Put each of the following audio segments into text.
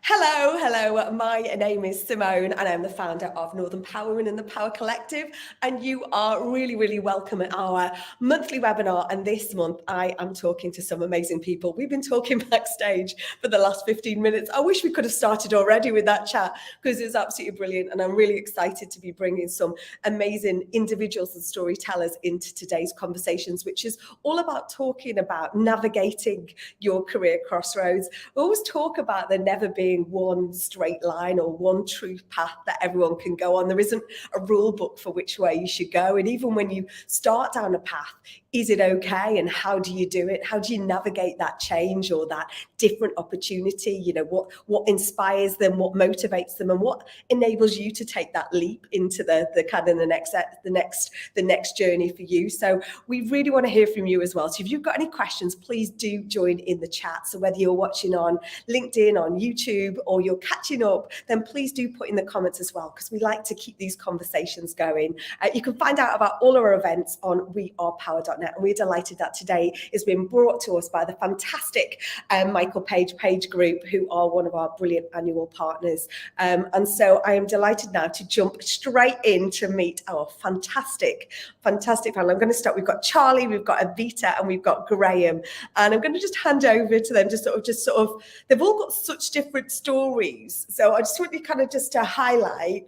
Hello. My name is Simone and I'm the founder of Northern Power Women and the Power Collective. And you are really welcome at our monthly webinar. And this month I am talking to some amazing people. We've been talking backstage for the last 15 minutes. I wish we could have started already with that chat because it's absolutely brilliant. And I'm really excited to be bringing some amazing individuals and storytellers into today's conversations, which is all about talking about navigating your career crossroads. We always talk about there never being one straight line or one true path that everyone can go on. There isn't a rule book for which way you should go. And even when you start down a path, is it okay? And how do you do it? How do you navigate that change or that different opportunity? You know, what inspires them, what motivates them, and what enables you to take that leap into the kind of the next journey for you. So we really want to hear from you as well. So if you've got any questions, please do join in the chat. So whether you're watching on LinkedIn, on YouTube, or you're catching up, then please do put in the comments as well, because we like to keep these conversations going. You can find out about all our events on wearepower.net, and we're delighted that today is being brought to us by the fantastic Michael Page Group, who are one of our brilliant annual partners. And so I am delighted now to jump straight in to meet our fantastic panel. I'm going to start. We've got Charlie, we've got Evita, and we've got Graham. And I'm going to just hand over to them to sort of, they've all got such different stories. So I just want you kind of just to highlight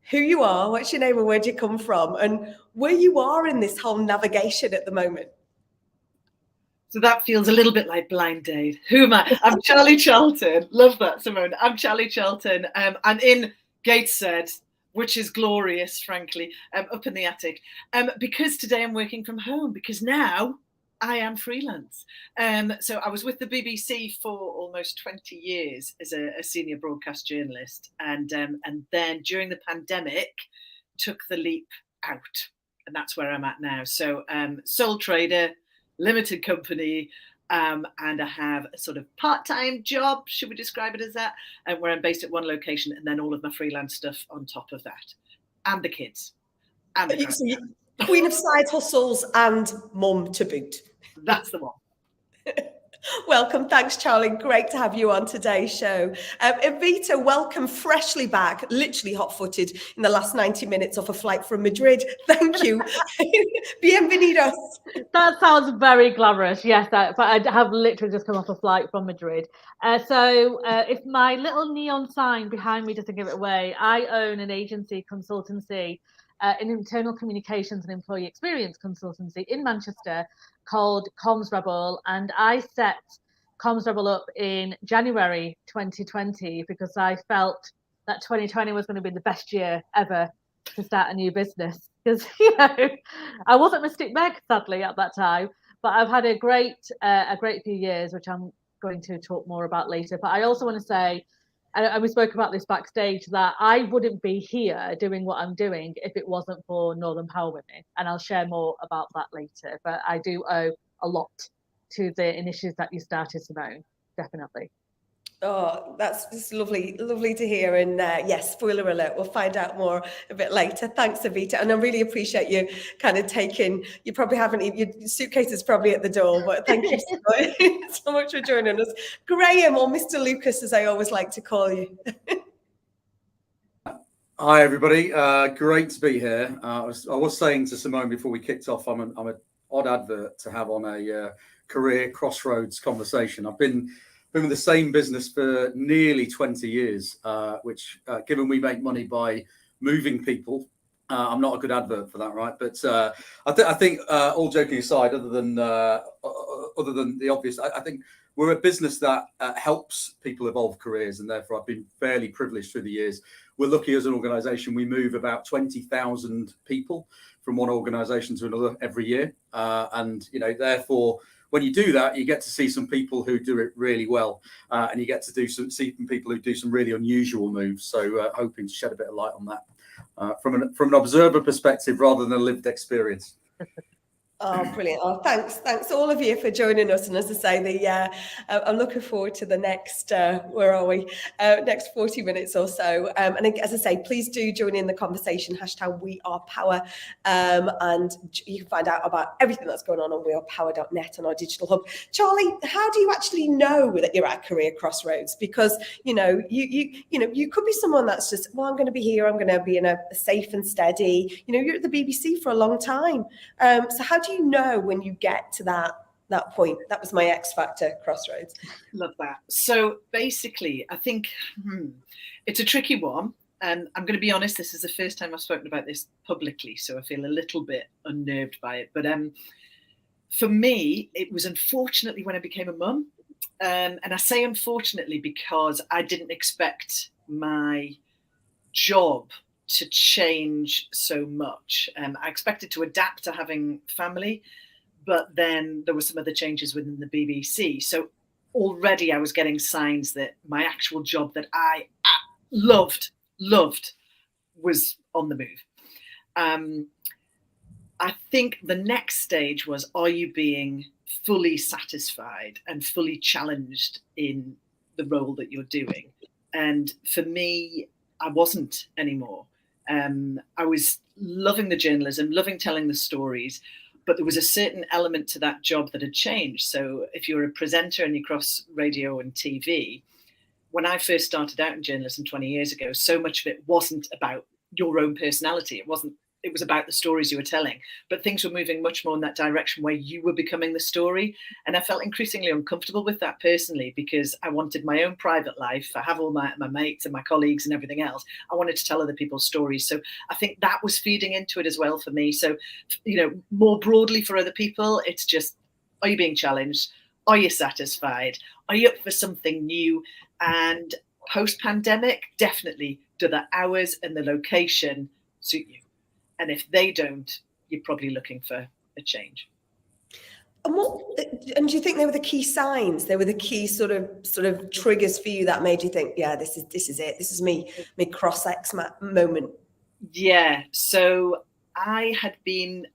who you are, what's your name, and where do you come from, and where you are in this whole navigation at the moment. So that feels a little bit like blind date. Who am I? I'm Charlie Charlton. Love that, Simone. I'm Charlie Charlton. I'm in Gateshead, which is glorious, frankly, up in the attic. Because today I'm working from home, because now I am freelance. So I was with the BBC for almost 20 years as a senior broadcast journalist. And then during the pandemic, took the leap out. And that's where I'm at now. So sole trader, limited company, and I have a sort of part-time job, should we describe it as that, where I'm based at one location, and then all of my freelance stuff on top of that, and the kids. And the queen of side hustles and mum to boot. That's the one. Welcome. Thanks, Charlie. Great to have you on today's show. Evita, welcome, freshly back, literally hot-footed in the last 90 minutes off a flight from Madrid. Thank you. Bienvenidos. That sounds very glamorous. Yes, I have literally just come off a flight from Madrid. So if my little neon sign behind me doesn't give it away, I own an agency consultancy, an internal communications and employee experience consultancy in Manchester called Comms Rebel, and I set Comms Rebel up in January 2020 because I felt that 2020 was going to be the best year ever to start a new business, because I wasn't Mystic Meg, sadly, at that time, but I've had a great few years, which I'm going to talk more about later. But I also want to say, and we spoke about this backstage, that I wouldn't be here doing what I'm doing if it wasn't for Northern Power Women, and I'll share more about that later. But I do owe a lot to the initiatives that you started, Simone, definitely. Oh, that's just lovely to hear. And yes, spoiler alert, we'll find out more a bit later. Thanks, Evita. And I really appreciate you kind of you probably haven't, your suitcase is probably at the door, but thank you so much for joining us. Graham, or Mr. Lucas, as I always like to call you. Hi, everybody. Great to be here. I was saying to Simone before we kicked off, I'm an odd advert to have on a career crossroads conversation. I've been with the same business for nearly 20 years, which, given we make money by moving people, I'm not a good advert for that, right? But I think all joking aside, other than the obvious, I think we're a business that helps people evolve careers, and therefore I've been fairly privileged through the years. We're lucky as an organisation; we move about 20,000 people from one organisation to another every year, and therefore, when you do that, you get to see some people who do it really well, and you get to see some people who do some really unusual moves. So hoping to shed a bit of light on that from an observer perspective rather than a lived experience. Oh, brilliant. Oh, thanks all of you for joining us. And as I say, I'm looking forward to the next, where are we? Next 40 minutes or so. And as I say, please do join in the conversation, #WeArePower. And you can find out about everything that's going on wearepower.net on our digital hub. Charlie, how do you actually know that you're at Career Crossroads? Because, you could be someone that's just, well, I'm going to be here. I'm going to be in a safe and steady, you're at the BBC for a long time. So how do you know when you get to that point? That was my X factor, Crossroads. Love that. So basically, I think it's a tricky one. And I'm going to be honest, this is the first time I've spoken about this publicly, so I feel a little bit unnerved by it. But for me, it was unfortunately when I became a mum. And I say unfortunately because I didn't expect my job to change so much. I expected to adapt to having family, but then there were some other changes within the BBC. So already I was getting signs that my actual job that I loved was on the move. I think the next stage was, are you being fully satisfied and fully challenged in the role that you're doing? And for me, I wasn't anymore. I was loving the journalism, loving telling the stories, but there was a certain element to that job that had changed. So if you're a presenter and you cross radio and TV, when I first started out in journalism 20 years ago, so much of it wasn't about your own personality. It was about the stories you were telling, but things were moving much more in that direction where you were becoming the story. And I felt increasingly uncomfortable with that personally, because I wanted my own private life. I have all my mates and my colleagues and everything else. I wanted to tell other people's stories. So I think that was feeding into it as well for me. So, more broadly for other people, it's just, are you being challenged? Are you satisfied? Are you up for something new? And post-pandemic, definitely, do the hours and the location suit you? And if they don't, you're probably looking for a change. And do you think they were the key signs? They were the key sort of triggers for you that made you think, yeah, this is it. This is me cross-X moment. Yeah. So I had been,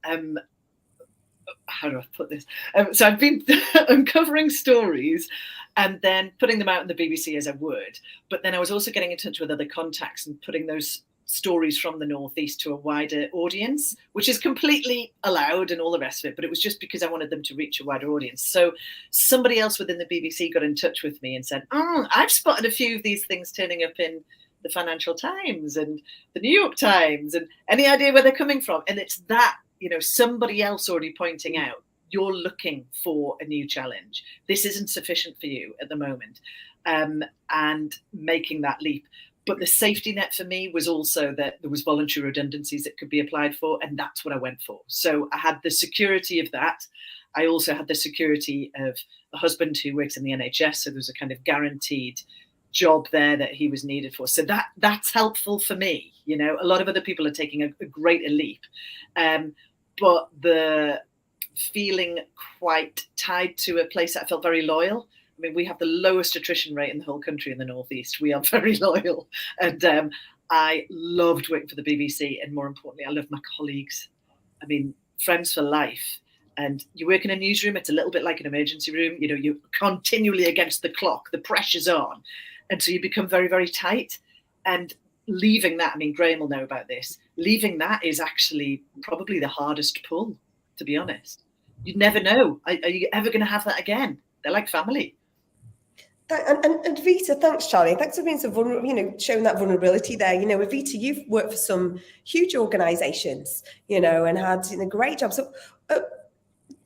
how do I put this? So I've been uncovering stories and then putting them out in the BBC as I would. But then I was also getting in touch with other contacts and putting those stories from the Northeast to a wider audience, which is completely allowed and all the rest of it, but it was just because I wanted them to reach a wider audience. So somebody else within the BBC got in touch with me and said, I've spotted a few of these things turning up in the Financial Times and the New York Times, and any idea where they're coming from? And it's that, somebody else already pointing out, you're looking for a new challenge. This isn't sufficient for you at the moment, and making that leap. But the safety net for me was also that there was voluntary redundancies that could be applied for, and that's what I went for. So I had the security of that. I also had the security of a husband who works in the NHS, so there was a kind of guaranteed job there that he was needed for. So that's helpful for me. A lot of other people are taking a greater leap, but the feeling quite tied to a place that I felt very loyal. I mean, we have the lowest attrition rate in the whole country in the Northeast. We are very loyal. And I loved working for the BBC. And more importantly, I love my colleagues. I mean, friends for life. And you work in a newsroom, it's a little bit like an emergency room. You're continually against the clock. The pressure's on. And so you become very, very tight. And leaving that, I mean, Graham will know about this, leaving that is actually probably the hardest pull, to be honest. You never know. Are you ever going to have that again? They're like family. And Vita, thanks, Charlie. Thanks for being so vulnerable, showing that vulnerability there. With Vita, you've worked for some huge organisations, and had a great job. So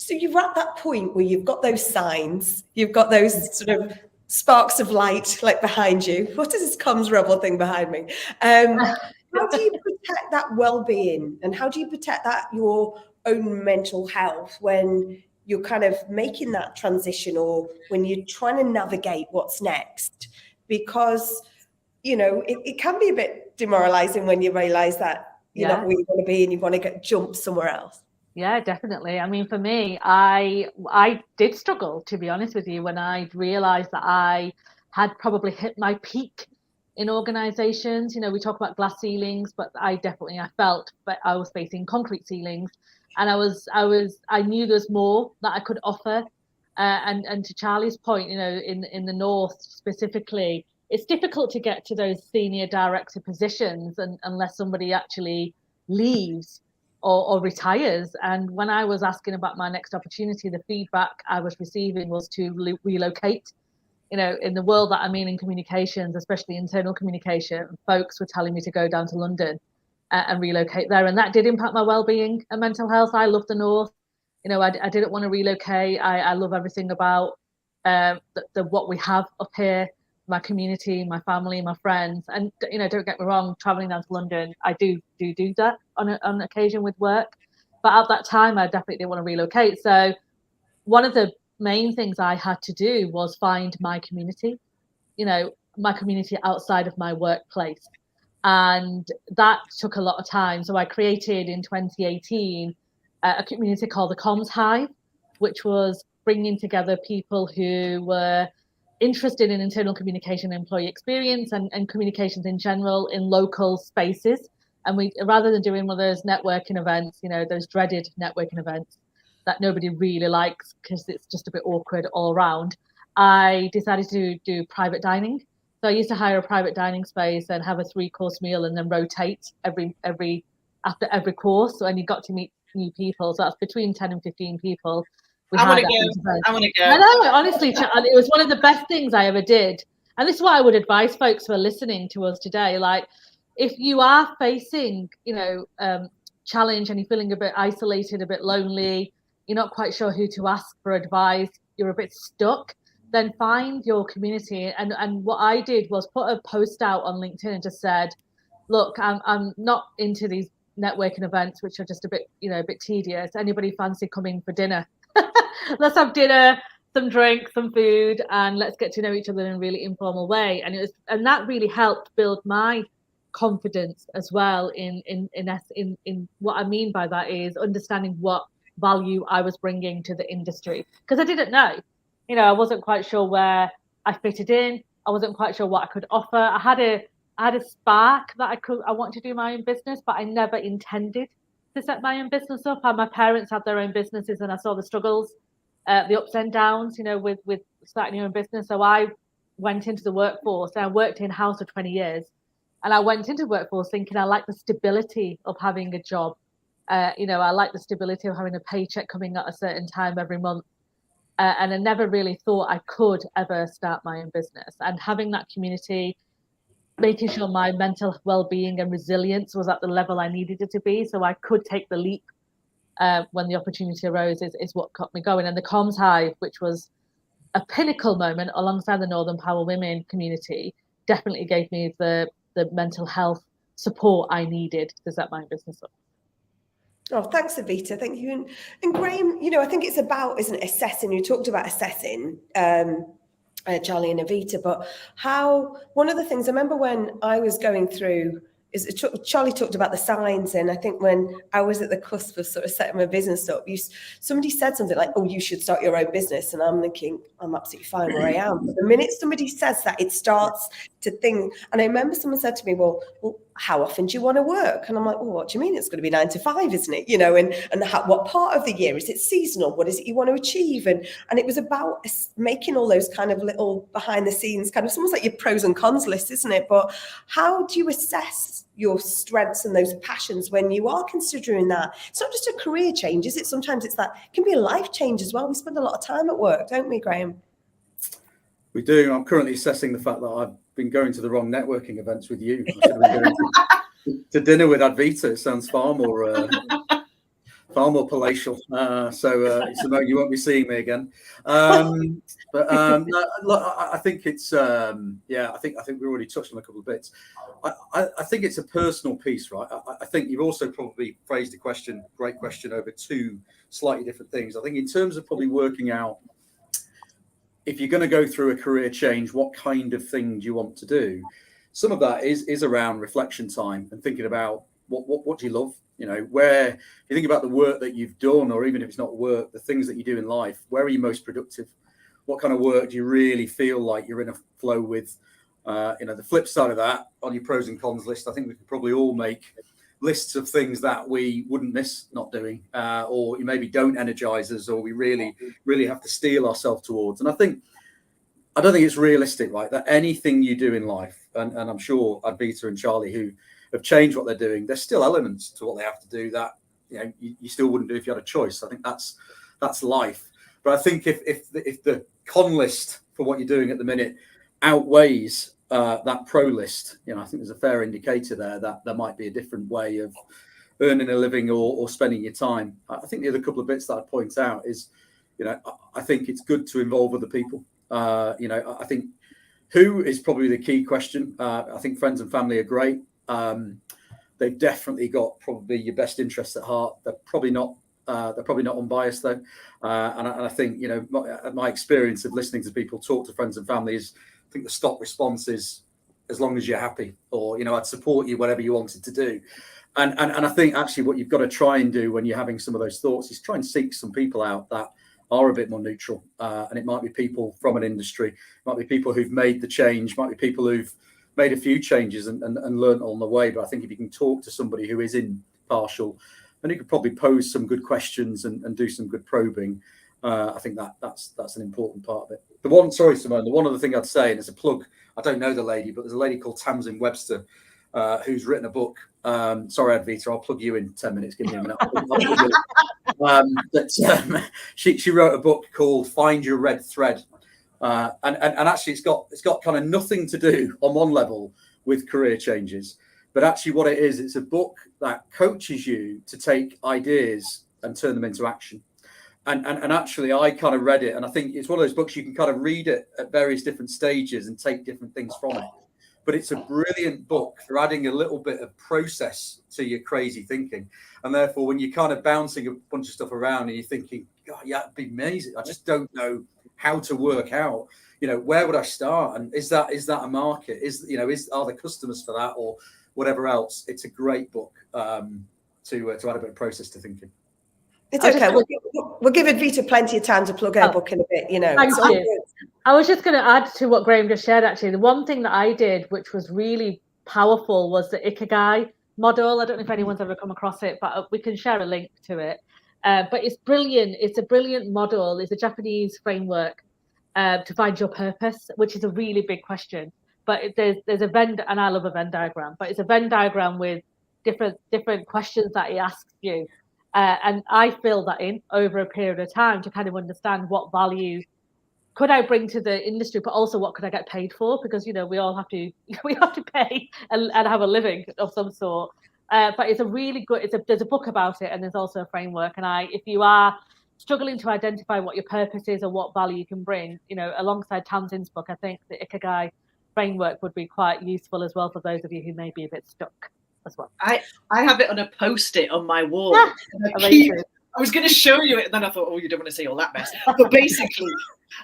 you're at that point where you've got those signs, you've got those sort of sparks of light like behind you. What is this comms rebel thing behind me? How do you protect that well-being, and how do you protect that your own mental health when you're kind of making that transition, or when you're trying to navigate what's next? Because, it can be a bit demoralizing when you realize that you're not where you want to be and you want to jump somewhere else. Yeah, definitely. I mean, for me, I did struggle, to be honest with you, when I realized that I had probably hit my peak in organizations. We talk about glass ceilings, but I felt that I was facing concrete ceilings. And I knew there's more that I could offer. And to Charlie's point, in the North specifically, it's difficult to get to those senior director positions unless somebody actually leaves or retires. And when I was asking about my next opportunity, the feedback I was receiving was to relocate. In the world that I'm in communications, especially internal communication, folks were telling me to go down to London and relocate there. And that did impact my well-being and mental health. I love the North. I didn't want to relocate. I love everything about what we have up here, my community, my family, my friends. And, don't get me wrong, traveling down to London, I do that on occasion with work. But at that time, I definitely didn't want to relocate. So one of the main things I had to do was find my community, my community outside of my workplace. And that took a lot of time. So I created in 2018 a community called the Comms Hive, which was bringing together people who were interested in internal communication and employee experience and communications in general in local spaces. And we, rather than doing one of those networking events, those dreaded networking events that nobody really likes because it's just a bit awkward all around, I decided to do private dining. So I used to hire a private dining space and have a 3-course meal and then rotate after every course. So, and you got to meet new people. So that's between 10 and 15 people. I want to go. I know, honestly, it was one of the best things I ever did. And this is why I would advise folks who are listening to us today, like, if you are facing, challenge and you're feeling a bit isolated, a bit lonely, you're not quite sure who to ask for advice, you're a bit stuck, then find your community. And what I did was put a post out on LinkedIn and just said, look, I'm not into these networking events, which are just a bit tedious. Anybody fancy coming for dinner? Let's have dinner, some drink, some food, and let's get to know each other in a really informal way. And that really helped build my confidence as well in what I mean by that is understanding what value I was bringing to the industry, because I didn't know, I wasn't quite sure where I fitted in. I wasn't quite sure what I could offer. I had a spark that I want to do my own business, but I never intended to set my own business up. And my parents had their own businesses, and I saw the struggles, the ups and downs, with starting your own business. So I went into the workforce, and I worked in-house for 20 years. And I went into the workforce thinking I like the stability of having a job. I like the stability of having a paycheck coming at a certain time every month. And I never really thought I could ever start my own business. And having that community, making sure my mental well-being and resilience was at the level I needed it to be, so I could take the leap when the opportunity arose, is what got me going. And the Comms Hive, which was a pinnacle moment alongside the Northern Power Women community, definitely gave me the mental health support I needed to set my business up. Oh, thanks, Avita. Thank you. And Graham, I think it's about, isn't it, assessing. You talked about assessing, Charlie and Avita, but one of the things I remember when I was going through Charlie talked about the signs, and I think when I was at the cusp of sort of setting my business up, somebody said something like, "Oh, you should start your own business," and I'm thinking, I'm absolutely fine where I am. But the minute somebody says that, it starts to think. And I remember someone said to me, "Well, how often do you want to work?" And I'm like, "Well, what do you mean? It's going to be 9 to 5, isn't it? And what part of the year is it seasonal? What is it you want to achieve?" And it was about making all those kind of little behind the scenes kind of, it's almost like your pros and cons list, isn't it? But how do you assess your strengths and those passions when you are considering that? It's not just a career change, is it? Sometimes it can be a life change as well. We spend a lot of time at work, don't we, Graham? We do. I'm currently assessing the fact that I've been going to the wrong networking events with you. I should have been going to dinner with Advita. It sounds far more palatial. So you won't be seeing me again. No, look, I think it's I think we already touched on a couple of bits. I think it's a personal piece, right? I think you've also probably phrased the great question over two slightly different things. I think in terms of probably working out, if you're going to go through a career change, what kind of thing do you want to do? Some of that is around reflection time and thinking about what do you love? Where you think about the work that you've done, or even if it's not work, the things that you do in life, where are you most productive? What kind of work do you really feel like you're in a flow with? The flip side of that, on your pros and cons list, I think we could probably all make lists of things that we wouldn't miss not doing, or maybe don't energize us, or we really have to steel ourselves towards. And I don't think it's realistic, right, that anything you do in life, and I'm sure Advita and Charlie, who have changed what they're doing, there's still elements to what they have to do that you still wouldn't do if you had a choice. I think that's life. But I think if the con list for what you're doing at the minute outweighs that pro list, I think there's a fair indicator there that there might be a different way of earning a living or spending your time. I think the other couple of bits that I'd point out is, I think it's good to involve other people. I think who is probably the key question. I think friends and family are great. They've definitely got probably your best interests at heart. They're probably not unbiased though. And I think, my experience of listening to people talk to friends and family is, I think the stock response is, as long as you're happy, or, I'd support you, whatever you wanted to do. And I think actually what you've got to try and do when you're having some of those thoughts is try and seek some people out that are a bit more neutral. And it might be people from an industry, it might be people who've made the change, might be people who've made a few changes and learned on the way. But I think if you can talk to somebody who is impartial, and you could probably pose some good questions and do some good probing, I think that's an important part of it. Simone, the one other thing I'd say, and it's a plug, I don't know the lady, but there's a lady called Tamsin Webster who's written a book. Sorry, Advita, I'll plug you in 10 minutes. Give me a minute. She wrote a book called Find Your Red Thread. And actually it's got kind of nothing to do on one level with career changes, but actually what it is, it's a book that coaches you to take ideas and turn them into action. And actually I kind of read it, and I think it's one of those books you can kind of read it at various different stages and take different things from it. But it's a brilliant book for adding a little bit of process to your crazy thinking. And therefore, when you're kind of bouncing a bunch of stuff around and you're thinking, God, yeah, it'd be amazing, I just don't know how to work out, where would I start? And is that a market? Are there customers for that or whatever else? It's a great book to add a bit of process to thinking. It's okay. We'll give Advita plenty of time to plug her book in a bit, Thank you. I was just going to add to what Graham just shared, actually. The one thing that I did, which was really powerful, was the Ikigai model. I don't know if anyone's ever come across it, but we can share a link to it. But it's brilliant. It's a brilliant model. It's a Japanese framework to find your purpose, which is a really big question. But there's a Venn, and I love a Venn diagram, but it's a Venn diagram with different questions that it asks you. And I fill that in over a period of time to kind of understand what value could I bring to the industry, but also what could I get paid for? Because, we all have to pay and have a living of some sort. But it's a really good, there's a book about it, and there's also a framework. And if you are struggling to identify what your purpose is or what value you can bring, alongside Tamsin's book, I think the Ikigai framework would be quite useful as well for those of you who may be a bit stuck as well. I have it on a post-it on my wall. Yeah, I was going to show you it, and then I thought, you don't want to see all that mess. But basically,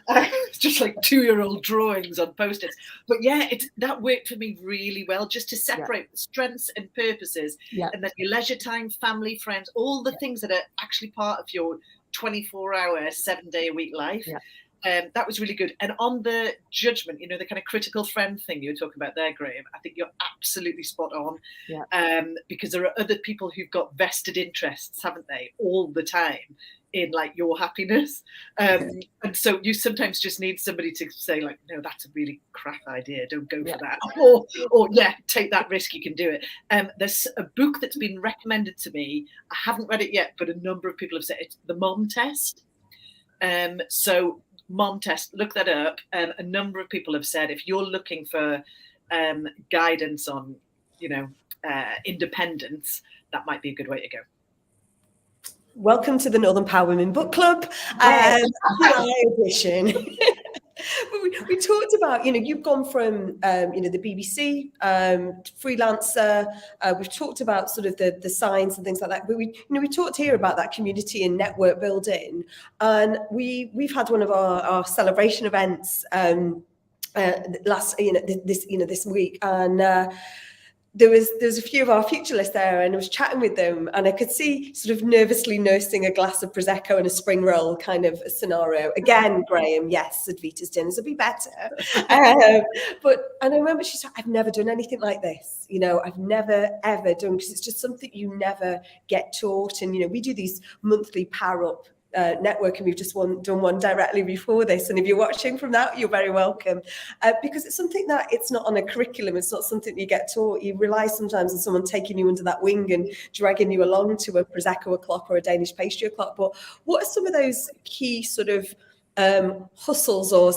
it's just like 2-year-old drawings on post-its. But yeah, that worked for me really well, just to separate strengths and purposes, and then your leisure time, family, friends, all the things that are actually part of your 24-hour, 7-day-a-week life. Yeah. That was really good. And on the judgment, the kind of critical friend thing you were talking about there, Graham, I think you're absolutely spot on. Yeah. Because there are other people who've got vested interests, haven't they, all the time in like your happiness. And so you sometimes just need somebody to say like, no, that's a really crap idea. Don't go for that. Or take that risk. You can do it. There's a book that's been recommended to me. I haven't read it yet, but a number of people have said it's The Mom Test. So Mom Test, look that up. A number of people have said if you're looking for guidance on, independence, that might be a good way to go. Welcome to the Northern Power Women Book Club. My edition. We talked about, you've gone from, the BBC, freelancer. We've talked about sort of the signs and things like that. But we talked here about that community and network building. And we've had one of our celebration events this week. And there was a few of our futurists there, and I was chatting with them, and I could see sort of nervously nursing a glass of Prosecco and a spring roll kind of a scenario. Again, Graham, yes, Advita's dinners will be better. And I remember she said, I've never done anything like this. You know, I've never, ever done, because it's just something you never get taught. And, you know, we do these monthly power up network, and we've just done one directly before this, and if you're watching from that, you're very welcome, because it's something that it's not on a curriculum, it's not something you get taught. You rely sometimes on someone taking you under that wing and dragging you along to a Prosecco o'clock or a Danish pastry o'clock. But what are some of those key sort of hustles or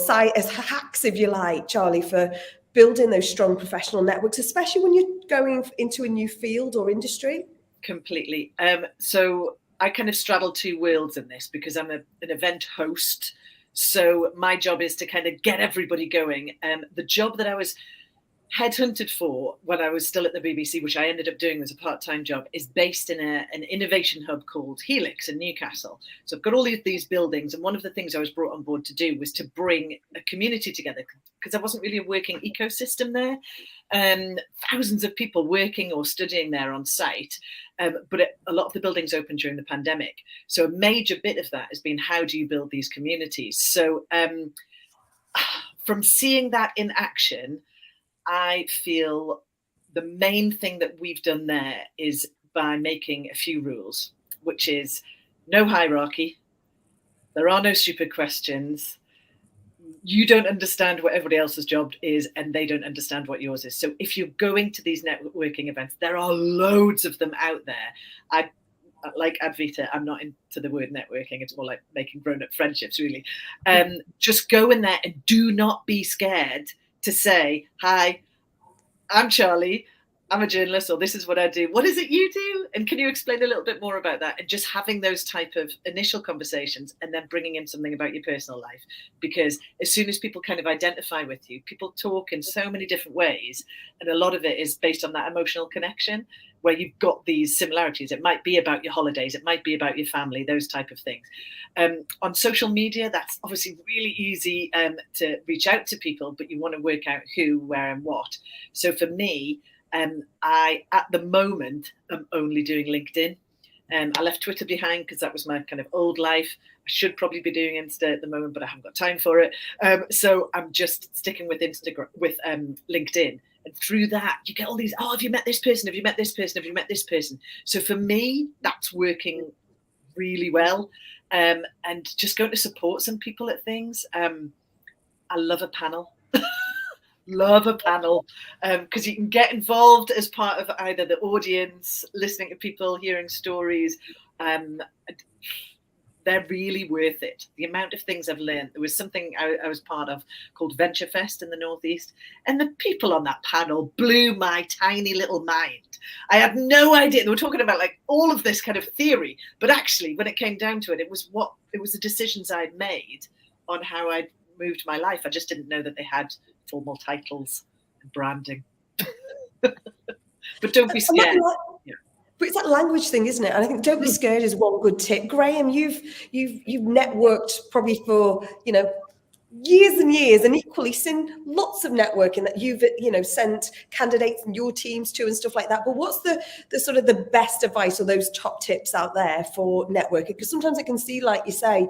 hacks, if you like, Charlie, for building those strong professional networks, especially when you're going into a new field or industry? Completely. So I kind of straddle two worlds in this, because I'm an event host. So my job is to kind of get everybody going. The job that I was headhunted for when I was still at the BBC, which I ended up doing as a part-time job, is based in an innovation hub called Helix in Newcastle. So I've got all these buildings, and one of the things I was brought on board to do was to bring a community together, because there wasn't really a working ecosystem there. Thousands of people working or studying there on site, but a lot of the buildings opened during the pandemic. So a major bit of that has been, how do you build these communities? So from seeing that in action, I feel the main thing that we've done there is by making a few rules, which is no hierarchy. There are no stupid questions. You don't understand what everybody else's job is, and they don't understand what yours is. So if you're going to these networking events, there are loads of them out there. Like Advita, I'm not into the word networking. It's more like making grown-up friendships, really. Just go in there and do not be scared to say, hi, I'm Charlie, I'm a journalist, or this is what I do. What is it you do? And can you explain a little bit more about that? And just having those type of initial conversations, and then bringing in something about your personal life. Because as soon as people kind of identify with you, people talk in so many different ways. And a lot of it is based on that emotional connection, where you've got these similarities. It might be about your holidays, it might be about your family, those type of things. On social media, that's obviously really easy to reach out to people, but you want to work out who, where, and what. So for me, I, at the moment, am only doing LinkedIn. I left Twitter behind because that was my kind of old life. I should probably be doing Insta at the moment, but I haven't got time for it. So I'm just sticking with Instagram, with LinkedIn. And through that, you get all these, oh, have you met this person? Have you met this person? Have you met this person? So for me, that's working really well. And just going to support some people at things. I love a panel. Love a panel, because you can get involved as part of either the audience, listening to people, hearing stories. They're really worth it. The amount of things I've learned. There was something I was part of called Venture Fest in the Northeast, and the people on that panel blew my tiny little mind. I had no idea. They were talking about like all of this kind of theory, but actually when it came down to it, it was the decisions I'd made on how I'd moved my life. I just didn't know that they had formal titles and branding. But don't be scared. But it's that language thing, isn't it? And I think don't be scared is one good tip. Graham, you've networked probably for, you know, years and years, and equally seen lots of networking that you've, you know, sent candidates and your teams to and stuff like that. But what's the sort of the best advice or those top tips out there for networking? Because sometimes it can see, like you say,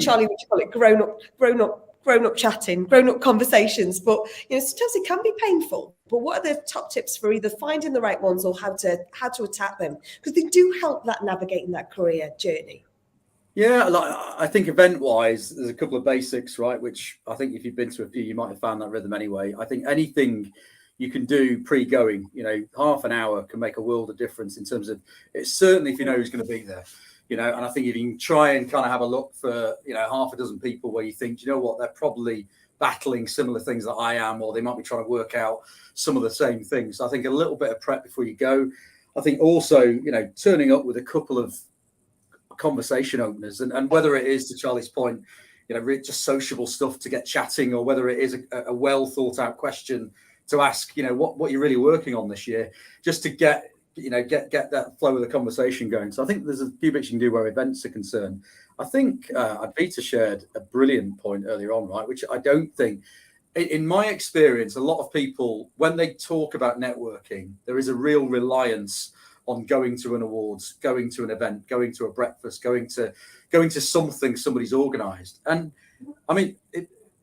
Charlie, would you call it grown up chatting, grown up conversations, but you know, sometimes it can be painful. But what are the top tips for either finding the right ones or how to attack them? Because they do help that navigating that career journey. Yeah, like I think event-wise, there's a couple of basics, right? Which I think if you've been to a few, you might have found that rhythm anyway. I think anything you can do pre-going, you know, half an hour can make a world of difference in terms of it's certainly if you know who's going to be there. You know, and I think if you can try and kind of have a look for, you know, half a dozen people where you think, you know what, they're probably battling similar things that I am, or they might be trying to work out some of the same things. So I think a little bit of prep before you go. I think also, you know, turning up with a couple of conversation openers, and whether it is, to Charlie's point, you know, just sociable stuff to get chatting, or whether it is a well thought out question to ask, you know, what you're really working on this year, just to get that flow of the conversation going. So I think there's a few bits you can do where events are concerned. I think Advita shared a brilliant point earlier on, right, which I don't think in my experience, a lot of people, when they talk about networking, there is a real reliance on going to an awards, going to an event, going to a breakfast, going to something somebody's organised. And I mean,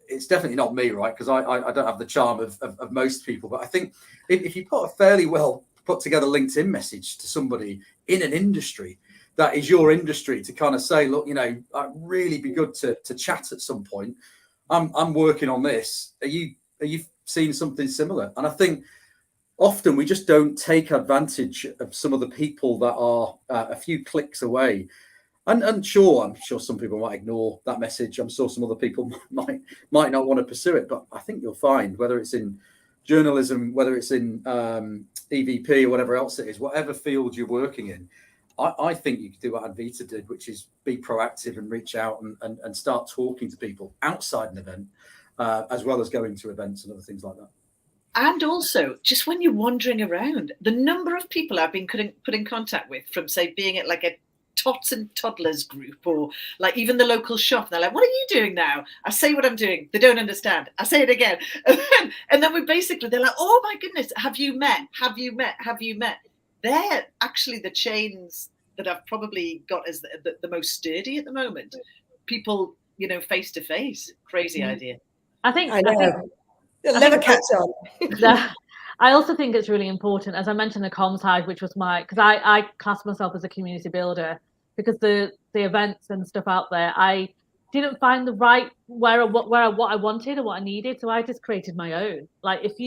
it's definitely not me, right? Because I don't have the charm of most people. But I think if you put a fairly well put together LinkedIn message to somebody in an industry that is your industry, to kind of say, look, you know, I'd really be good to chat at some point. I'm working on this. Are you seeing something similar? And I think often we just don't take advantage of some of the people that are a few clicks away. And sure, I'm sure some people might ignore that message. I'm sure some other people might not want to pursue it. But I think you'll find, whether it's in journalism, whether it's in EVP or whatever else it is, whatever field you're working in, I think you could do what Advita did, which is be proactive and reach out and start talking to people outside an event, as well as going to events and other things like that. And also, just when you're wandering around, the number of people I've been put in contact with from, say, being at like a tots and toddlers group, or like even the local shop, they're like, what are you doing now? I say what I'm doing, they don't understand, I say it again, and then they're like, oh my goodness, have you met? They're actually the chains that I've probably got as the most sturdy at the moment. People, you know, face to face. Crazy idea. I think You'll never catch on. I also think it's really important, as I mentioned, the comms hive, which was because I class myself as a community builder, because the events and stuff out there, I didn't find the right what I wanted or what I needed, so I just created my own. Like if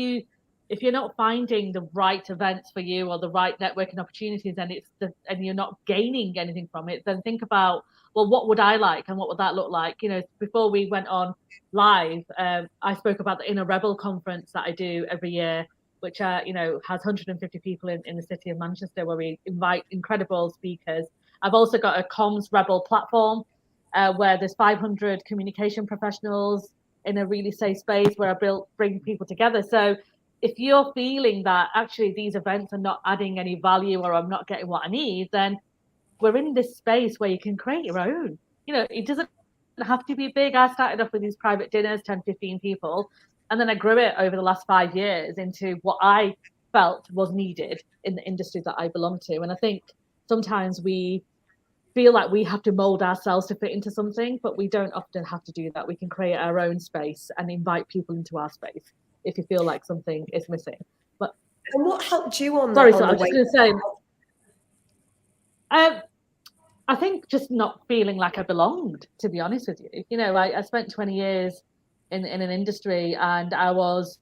you're not finding the right events for you or the right networking opportunities, and you're not gaining anything from it, then think about, well, what would I like and what would that look like? You know, before we went on live, I spoke about the Inner Rebel conference that I do every year, which has 150 people in the city of Manchester, where we invite incredible speakers. I've also got a Comms Rebel platform where there's 500 communication professionals in a really safe space where I bring people together. So if you're feeling that actually these events are not adding any value, or I'm not getting what I need, then we're in this space where you can create your own. You know, it doesn't have to be big. I started off with these private dinners, 10, 15 people, and then I grew it over the last 5 years into what I felt was needed in the industry that I belong to. And I think sometimes we feel like we have to mold ourselves to fit into something, but we don't often have to do that. We can create our own space and invite people into our space if you feel like something is missing. But and what helped you on sorry, that? so I was just going to say, I think just not feeling like I belonged, to be honest with you. You know, I spent 20 years in an industry, and I was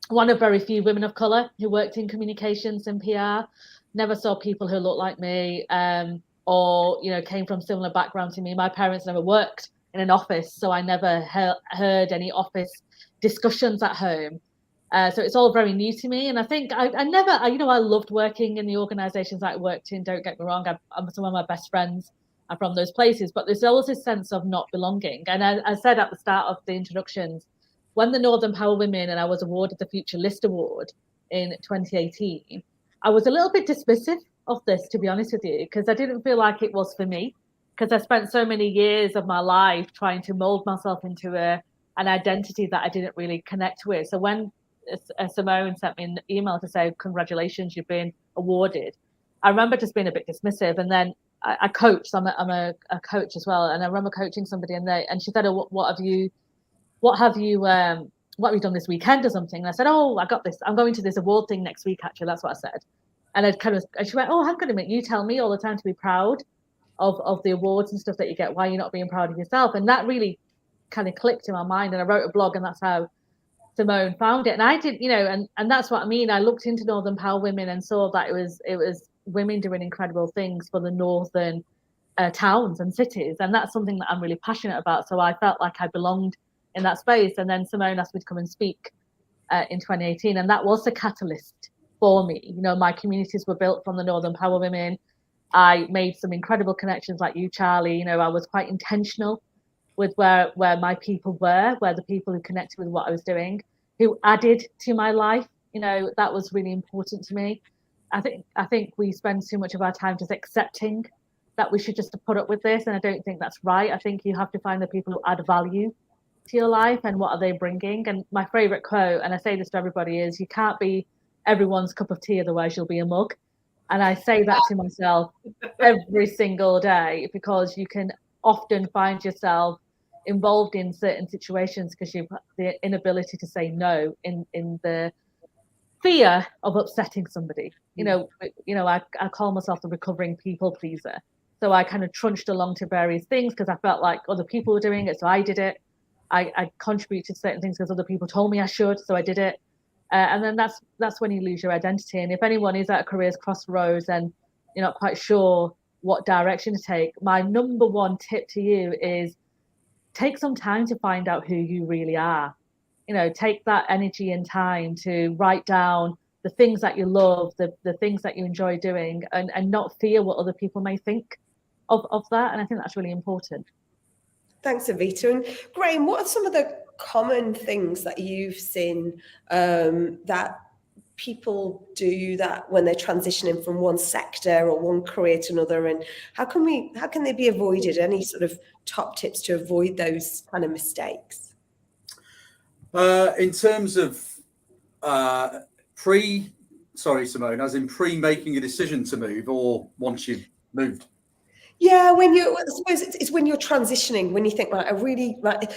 one of very few women of colour who worked in communications and PR. Never saw people who looked like me, or, you know, came from similar background to me. My parents never worked in an office, so I never heard any office discussions at home. So it's all very new to me. And I think I loved working in the organisations I worked in. Don't get me wrong, some of my best friends are from those places, but there's always this sense of not belonging. And I said at the start of the introductions, when the Northern Power Women and I was awarded the Future List Award in 2018, I was a little bit dismissive of this, to be honest with you, because I didn't feel like it was for me, because I spent so many years of my life trying to mold myself into an identity that I didn't really connect with. So when Simone sent me an email to say, congratulations, you've been awarded, I remember just being a bit dismissive. And then I coach, so I'm a coach as well, and I remember coaching somebody, and she said, oh, what have you done this weekend or something? And I said, oh, I got this, I'm going to this award thing next week, actually. That's what I said. And she went, oh, hang on a minute, you tell me all the time to be proud of the awards and stuff that you get. Why are you not being proud of yourself? And that really kind of clicked in my mind, and I wrote a blog, and that's how Simone found it. And I did, and that's what I mean. I looked into Northern Power Women and saw that it was women doing incredible things for the northern towns and cities, and that's something that I'm really passionate about. So I felt like I belonged in that space. And then Simone asked me to come and speak in 2018, and that was the catalyst for me. You know, my communities were built from the Northern Power Women. I made some incredible connections like you, Charlie. You know, I was quite intentional with where my people were, where the people who connected with what I was doing, who added to my life. You know, that was really important to me. I think we spend too much of our time just accepting that we should just put up with this, and I don't think that's right. I think you have to find the people who add value to your life and what are they bringing. And my favorite quote, and I say this to everybody, is you can't be everyone's cup of tea, otherwise you'll be a mug. And I say that to myself every single day, because you can often find yourself involved in certain situations because you've the inability to say no in the fear of upsetting somebody. I call myself the recovering people pleaser. So I kind of trunched along to various things because I felt like other people were doing it, so I did it. I contributed to certain things because other people told me I should, so I did it. And then that's when you lose your identity. And if anyone is at a career's crossroads and you're not quite sure what direction to take, my number one tip to you is take some time to find out who you really are. Take that energy and time to write down the things that you love, the things that you enjoy doing, and not fear what other people may think of that. And I think that's really important. Thanks, Avita. And Graham, what are some of the common things that you've seen that people do that when they're transitioning from one sector or one career to another, and how can they be avoided? Any sort of top tips to avoid those kind of mistakes? In terms of Simone, as in pre-making a decision to move, or once you've moved? Yeah, I suppose it's when you're transitioning, when you think, right,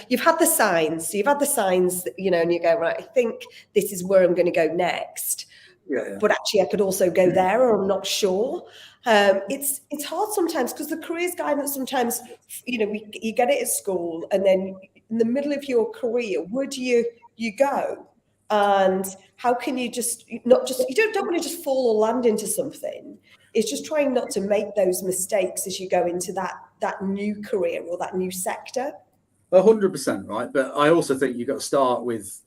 you've had the signs, and you go, right, I think this is where I'm going to go next. Yeah. But actually I could also go there, or I'm not sure. It's hard sometimes because the careers guidance, sometimes, you get it at school, and then in the middle of your career, where do you go? And how can you you don't want to just fall or land into something. It's just trying not to make those mistakes as you go into that new career or that new sector. 100%, right? But I also think you've got to start with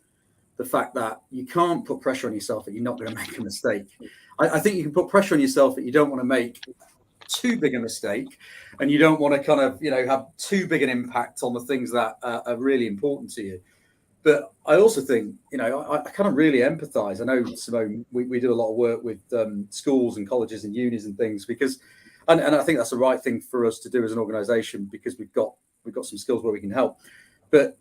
the fact that you can't put pressure on yourself that you're not going to make a mistake. I think you can put pressure on yourself that you don't want to make too big a mistake, and you don't want to kind of, have too big an impact on the things that are really important to you. But I also think, I kind of really empathize. I know, Simone, we do a lot of work with schools and colleges and unis and things because, and I think that's the right thing for us to do as an organization, because we've got some skills where we can help. But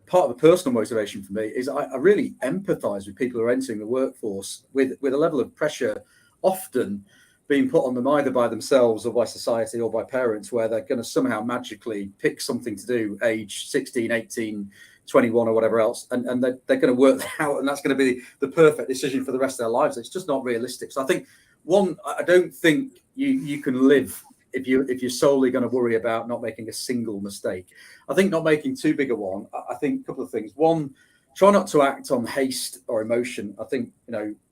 part of the personal motivation for me is I really empathize with people who are entering the workforce with a level of pressure often being put on them either by themselves or by society or by parents, where they're going to somehow magically pick something to do age 16, 18, 21 or whatever else, and they're going to work that out, and that's going to be the perfect decision for the rest of their lives. It's just not realistic. So I think, I don't think you can live if you're solely going to worry about not making a single mistake. I think not making too big a one. I think a couple of things. One, try not to act on haste or emotion. I think,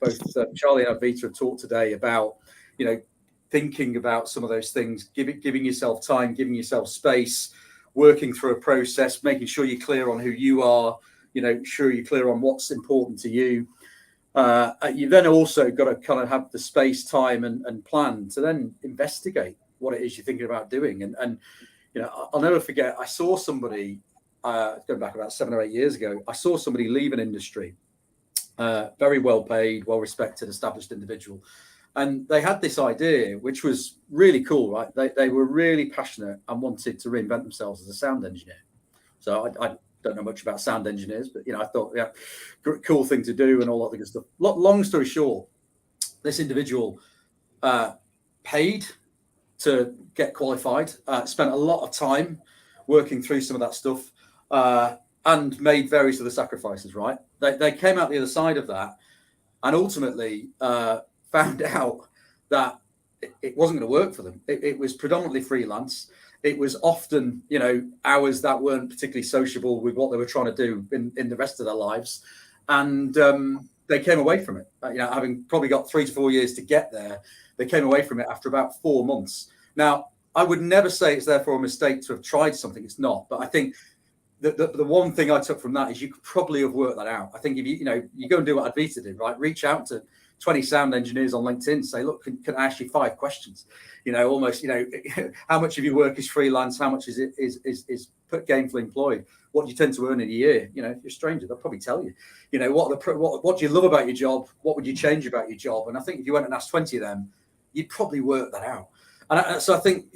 both Charlie and Avita have talked today about, thinking about some of those things, giving yourself time, giving yourself space, working through a process, making sure you're clear on who you are, sure you're clear on what's important to you. You then also got to kind of have the space, time and plan to then investigate what it is you're thinking about doing. And I'll never forget, I saw somebody, going back about 7 or 8 years ago, I saw somebody leave an industry, very well paid, well respected, established individual. And they had this idea, which was really cool, right? They were really passionate and wanted to reinvent themselves as a sound engineer. So I don't know much about sound engineers, but, I thought, yeah, cool thing to do and all that good stuff. Long story short, this individual paid to get qualified, spent a lot of time working through some of that stuff, and made various other sacrifices, right? They came out the other side of that and ultimately found out that it wasn't going to work for them. It was predominantly freelance. It was often, hours that weren't particularly sociable with what they were trying to do in the rest of their lives. And they came away from it, having probably got 3 to 4 years to get there. They came away from it after about 4 months. Now, I would never say it's therefore a mistake to have tried something. It's not. But I think the one thing I took from that is you could probably have worked that out. I think if you go and do what Advita did, right? Reach out to 20 sound engineers on LinkedIn, say, look, can I ask you 5 questions? Almost, how much of your work is freelance? How much is gainfully employed? What do you tend to earn in a year? If you're a stranger, they'll probably tell you, what do you love about your job? What would you change about your job? And I think if you went and asked 20 of them, you'd probably work that out. And so I think,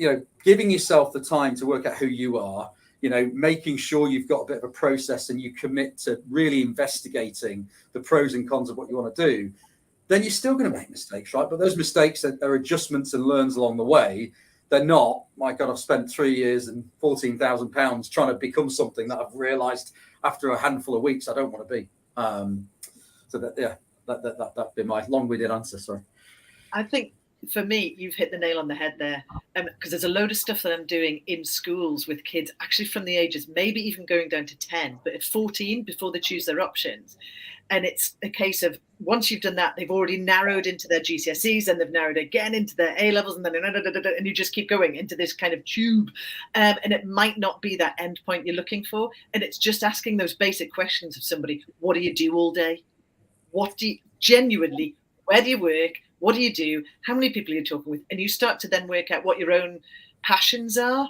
giving yourself the time to work out who you are, making sure you've got a bit of a process and you commit to really investigating the pros and cons of what you want to do, then you're still going to make mistakes, right? But those mistakes are adjustments and learns along the way. They're not, my God, I've spent 3 years and £14,000 trying to become something that I've realized after a handful of weeks I don't want to be. That'd be my long-winded answer. Sorry. I think for me, you've hit the nail on the head there, because there's a load of stuff that I'm doing in schools with kids, actually from the ages, maybe even going down to 10, but at 14 before they choose their options. And it's a case of once you've done that, they've already narrowed into their GCSEs, and they've narrowed again into their A levels, and then and you just keep going into this kind of tube. And it might not be that end point you're looking for. And it's just asking those basic questions of somebody: what do you do all day? What do you genuinely, where do you work? What do you do? How many people are you talking with? And you start to then work out what your own passions are.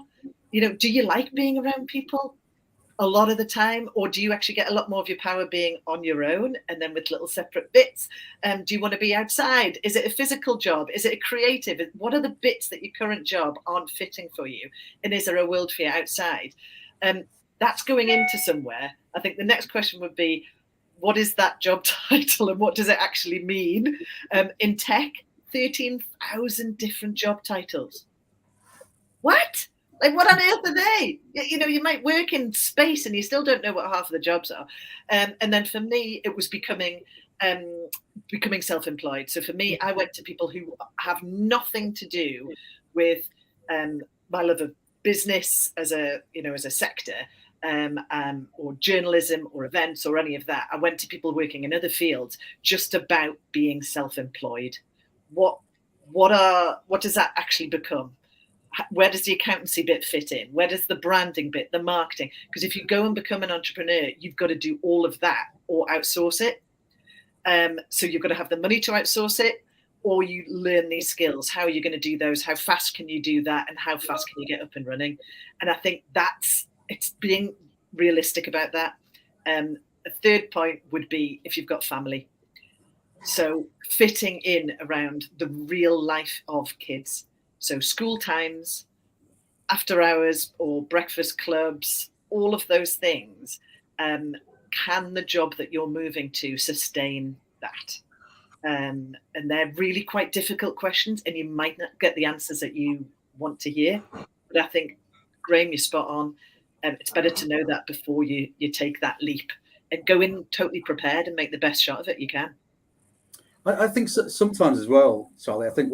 Do you like being around people a lot of the time? Or do you actually get a lot more of your power being on your own and then with little separate bits? Do you want to be outside? Is it a physical job? Is it a creative? What are the bits that your current job aren't fitting for you? And is there a world for you outside? That's going into somewhere. I think the next question would be, what is that job title and what does it actually mean? In tech, 13,000 different job titles. What? Like, what on earth are they? You might work in space and you still don't know what half of the jobs are. And then for me, it was becoming self-employed. So for me, I went to people who have nothing to do with my love of business as a sector. Or journalism or events or any of that. I went to people working in other fields just about being self-employed. What does that actually become? Where does the accountancy bit fit in? Where does the branding bit, the marketing? Because if you go and become an entrepreneur, you've got to do all of that or outsource it. So you've got to have the money to outsource it, or you learn these skills. How are you going to do those? How fast can you do that? And how fast can you get up and running? And I think it's being realistic about that. A third point would be if you've got family. So fitting in around the real life of kids. So school times, after hours or breakfast clubs, all of those things. Can the job that you're moving to sustain that? And they're really quite difficult questions, and you might not get the answers that you want to hear. But I think, Graham, you're spot on. It's better to know that before you take that leap and go in totally prepared and make the best shot of it you can. I think sometimes as well, Charlie, I think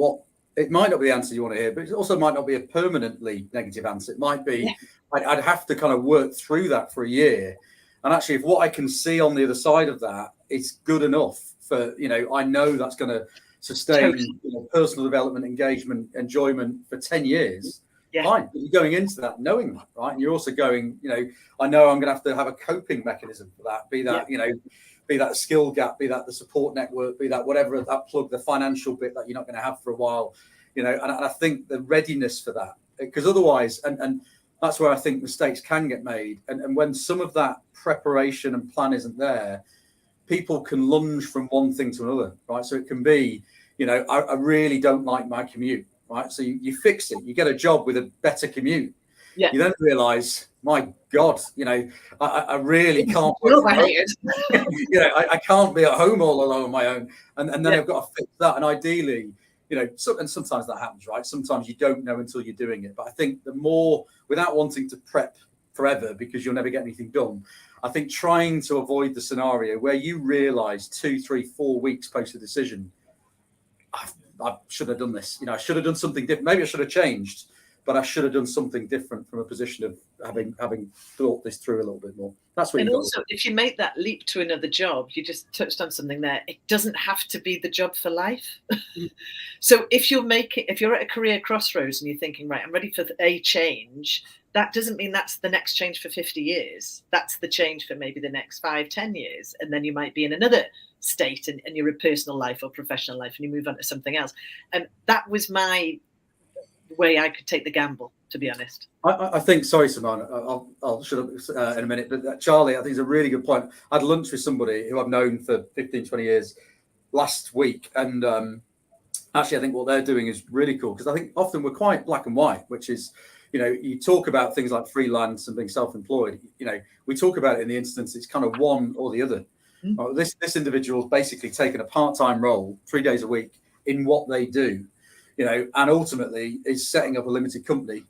it might not be the answer you want to hear, but it also might not be a permanently negative answer. It might be, I'd have to kind of work through that for a year. And actually, if what I can see on the other side of that is good enough for, I know that's going to sustain personal development, engagement, enjoyment for 10 years. Yeah. Fine. But you're going into that knowing that, right? And you're also going, I know I'm going to have a coping mechanism for that, be that, be that a skill gap, be that the support network, be that whatever, that plug, the financial bit that you're not going to have for a while, and I think the readiness for that, because otherwise, and that's where I think mistakes can get made. And when some of that preparation and plan isn't there, people can lunge from one thing to another, right? So it can be, I really don't like my commute, right? So you fix it, you get a job with a better commute. Yeah. You then realise, my God, I really can't work I can't be at home all alone on my own. And then I've got to fix that. And ideally, and sometimes that happens, right? Sometimes you don't know until you're doing it. But I think the more, without wanting to prep forever because you'll never get anything done, I think trying to avoid the scenario where you realise 2, 3, 4 weeks post a decision, I should have done this. I should have done something different. Maybe I should have changed, but I should have done something different from a position of having thought this through a little bit more. That's what. And also, if you make that leap to another job, you just touched on something there. It doesn't have to be the job for life. So if you're at a career crossroads and you're thinking, right, I'm ready for a change, that doesn't mean that's the next change for 50 years. That's the change for maybe the next 5, 10 years. And then you might be in another state in your personal life or professional life and you move on to something else. And that was my way I could take the gamble, to be honest. I think, sorry, Simone, I'll shut up in a minute, but Charlie, I think it's a really good point. I had lunch with somebody who I've known for 15, 20 years last week. And actually, I think what they're doing is really cool because I think often we're quite black and white, which is, you know, you talk about things like freelance and being self-employed. You know, we talk about it in the instance it's kind of one or the other. Well, this individual's basically taken a part-time role 3 days a week in what they do, you know, and ultimately is setting up a limited company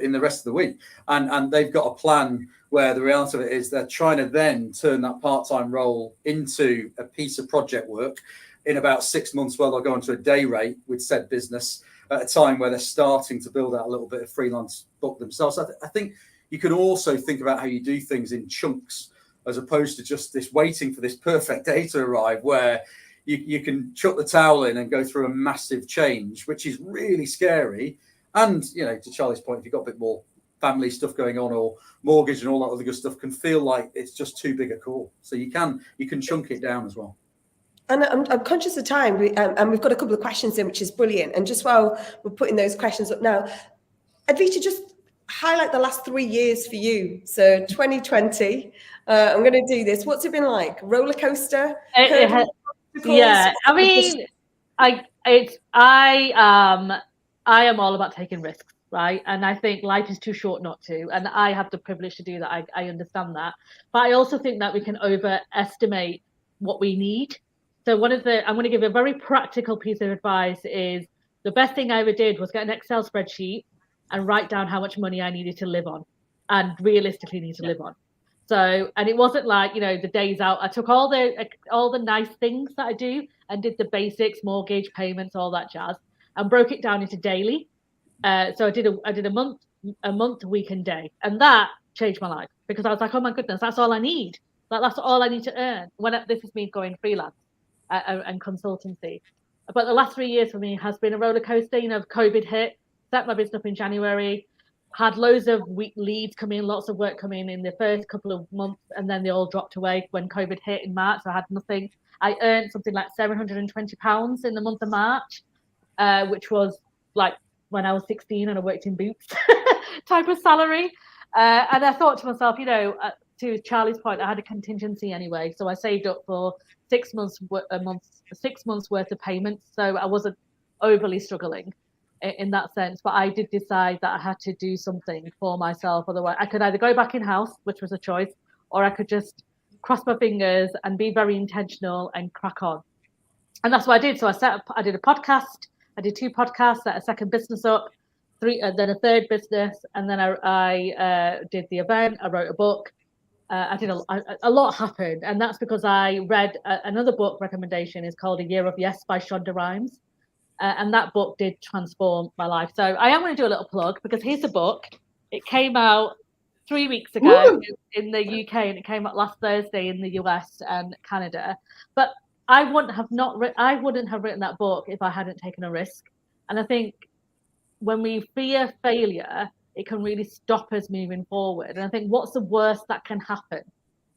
in the rest of the week. And they've got a plan where the reality of it is they're trying to then turn that part-time role into a piece of project work in about 6 months, where they'll go into a day rate with said business at a time where they're starting to build out a little bit of freelance book themselves. I think you can also think about how you do things in chunks, as opposed to just this waiting for this perfect day to arrive, where you can chuck the towel in and go through a massive change, which is really scary. And, you know, to Charlie's point, if you've got a bit more family stuff going on or mortgage and all that other good stuff, can feel like it's just too big a call. So you can chunk it down as well. And I'm conscious of time, and we've got a couple of questions in, which is brilliant. And just while we're putting those questions up now, Advita, just highlight the last 3 years for you. So 2020, I'm going to do this. What's it been like? Roller coaster? Yeah, I mean, I am all about taking risks, right? And I think life is too short not to. And I have the privilege to do that. I understand that. But I also think that we can overestimate what we need. So I'm going to give a very practical piece of advice is the best thing I ever did was get an Excel spreadsheet and write down how much money I needed to live on and realistically need to live on. So, and it wasn't like, you know, the days out. I took all the nice things that I do and did the basics, mortgage payments, all that jazz, and broke it down into daily. So I did a month, week, and day, and that changed my life, because I was like, oh my goodness, that's all I need. That's all I need to earn. This is me going freelance and consultancy. But the last 3 years for me has been a roller coaster. You know, COVID hit, set my business up in January, had loads of leads come in, lots of work come in the first couple of months, and then they all dropped away when COVID hit in March. So I had nothing. I earned something like £720 in the month of March, which was like when I was 16 and I worked in Boots type of salary. And I thought to myself, you know, to Charlie's point, I had a contingency anyway. So I saved up for 6 months worth of payments. So I wasn't overly struggling in that sense. But I did decide that I had to do something for myself. Otherwise, I could either go back in-house, which was a choice, or I could just cross my fingers and be very intentional and crack on. And that's what I did. So I did a podcast. I did 2 podcasts, set a second business up, 3, then a third business, and then I did the event. I wrote a book. I did a lot happened, and that's because I read another book recommendation. Is called A Year of Yes by Shonda Rhimes, and that book did transform my life. So I am going to do a little plug, because here's the book. It came out 3 weeks ago in the UK, and it came out last Thursday in the US and Canada. But I wouldn't have written that book if I hadn't taken a risk. And I think when we fear failure, it can really stop us moving forward. And I think, what's the worst that can happen?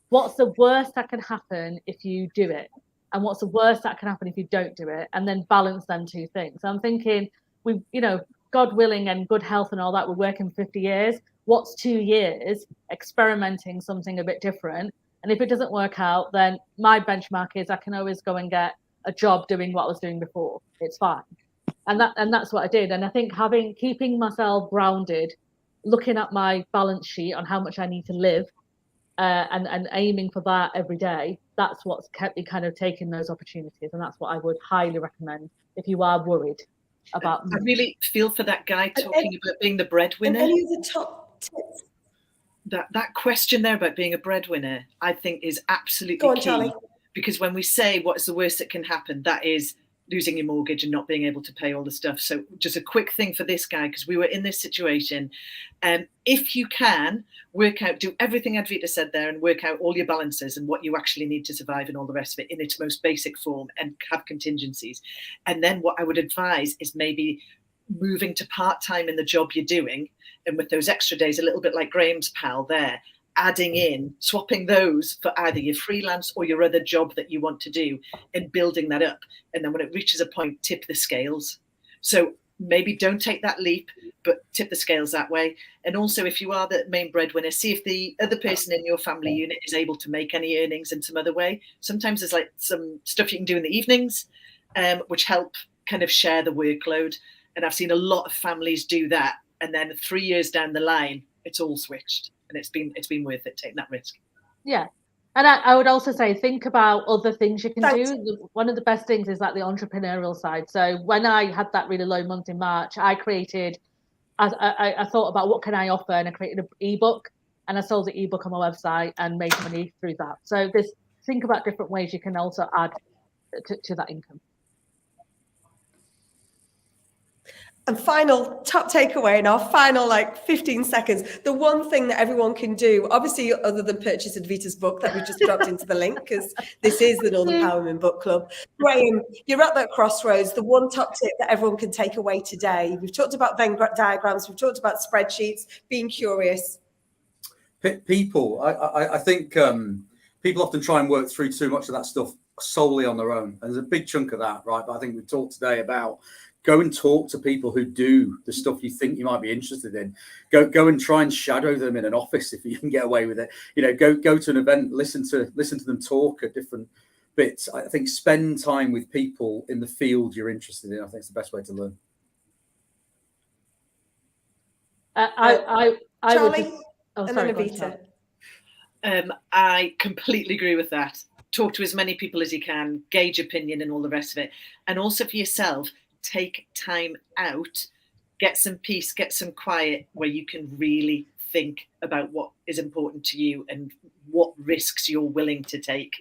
What's the worst that can happen if you do it? And what's the worst that can happen if you don't do it? And then balance them two things. So I'm thinking, God willing and good health and all that, we're working 50 years. What's 2 years experimenting something a bit different? And if it doesn't work out, then my benchmark is I can always go and get a job doing what I was doing before. It's fine. And that's what I did. And I think keeping myself grounded, looking at my balance sheet on how much I need to live, and aiming for that every day, that's what's kept me kind of taking those opportunities. And that's what I would highly recommend if you are worried about. I really feel for that guy talking about being the breadwinner. And any of the top tips? That question there about being a breadwinner, I think, is absolutely Go on, key. Charlie. Because when we say what is the worst that can happen, that is losing your mortgage and not being able to pay all the stuff. So just a quick thing for this guy, because we were in this situation. If you can do everything Advita said there and work out all your balances and what you actually need to survive and all the rest of it in its most basic form, and have contingencies. And then what I would advise is maybe moving to part-time in the job you're doing. And with those extra days, a little bit like Graham's pal there, adding in, swapping those for either your freelance or your other job that you want to do, and building that up. And then when it reaches a point, tip the scales. So maybe don't take that leap, but tip the scales that way. And also, if you are the main breadwinner, see if the other person in your family unit is able to make any earnings in some other way. Sometimes there's like some stuff you can do in the evenings, which help kind of share the workload. And I've seen a lot of families do that and then 3 years down the line, it's all switched, and it's been worth it taking that risk. Yeah. And I would also say, think about other things you can Thanks. do. One of the best things is like the entrepreneurial side. So when I had that really low month in March, I thought about what can I offer, and I created an ebook, and I sold the ebook on my website and made money through that. So think about different ways you can also add to that income. And final top takeaway in our final 15 seconds, the one thing that everyone can do, obviously other than purchase Advita's book that we just dropped into the link, because this is the Northern Empowerment Book Club. Graham, you're at that crossroads. The one top tip that everyone can take away today. We've talked about Venn diagrams, we've talked about spreadsheets, being curious. People, I think people often try and work through too much of that stuff solely on their own. And there's a big chunk of that, right? But I think we've talked today about go and talk to people who do the stuff you think you might be interested in. Go and try and shadow them in an office if you can get away with it. Go to an event, listen to them talk at different bits. I think spend time with people in the field you're interested in. I think it's the best way to learn. I Charlie, would just, and then Advita. I completely agree with that. Talk to as many people as you can, gauge opinion and all the rest of it. And also for yourself, take time out, get some peace, get some quiet where you can really think about what is important to you and what risks you're willing to take.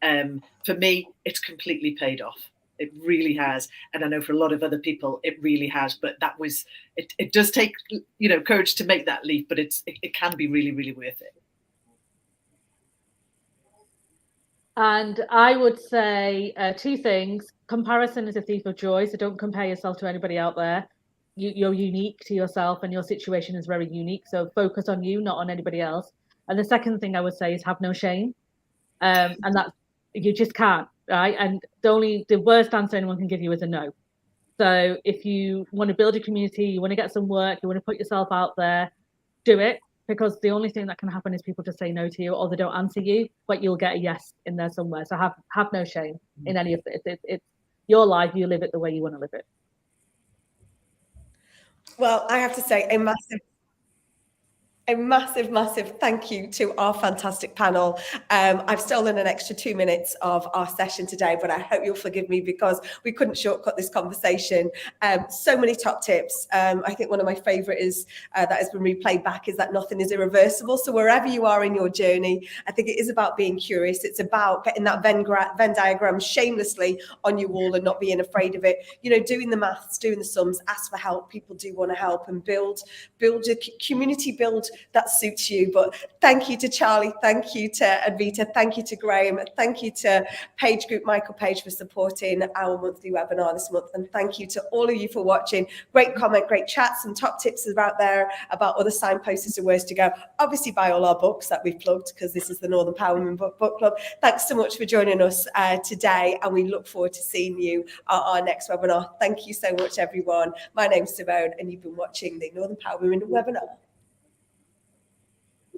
For me, it's completely paid off. It really has. And I know for a lot of other people, it really has. But it does take, courage to make that leap, but it can be really, really worth it. And I would say two things. Comparison is a thief of joy. So don't compare yourself to anybody out there. You're unique to yourself, and your situation is very unique. So focus on you, not on anybody else. And the second thing I would say is have no shame. And that you just can't, right? And the worst answer anyone can give you is a no. So if you want to build a community, you want to get some work, you want to put yourself out there, do it. Because the only thing that can happen is people just say no to you, or they don't answer you, but you'll get a yes in there somewhere. So have no shame in any of it. It's your life. You live it the way you want to live it. Well, I have to say a massive thank you to our fantastic panel. I've stolen an extra 2 minutes of our session today, but I hope you'll forgive me because we couldn't shortcut this conversation. So many top tips. I think one of my favorite is that has been replayed back is that nothing is irreversible. So wherever you are in your journey, I think it is about being curious. It's about getting that Venn diagram shamelessly on your wall and not being afraid of it. Doing the maths, doing the sums, ask for help. People do want to help, and build a community, build that suits you. But thank you to Charlie, thank you to Advita, thank you to Graham, thank you to Page Group Michael Page for supporting our monthly webinar this month, and thank you to all of you for watching. Great comment, great chats, and top tips about there about other signposts and ways to go. Obviously buy all our books that we've plugged because this is the Northern Empowerment Book Club. Thanks so much for joining us today, and we look forward to seeing you at our next webinar. Thank you so much, everyone. My name's Simone, and you've been watching the Northern Empowerment webinar.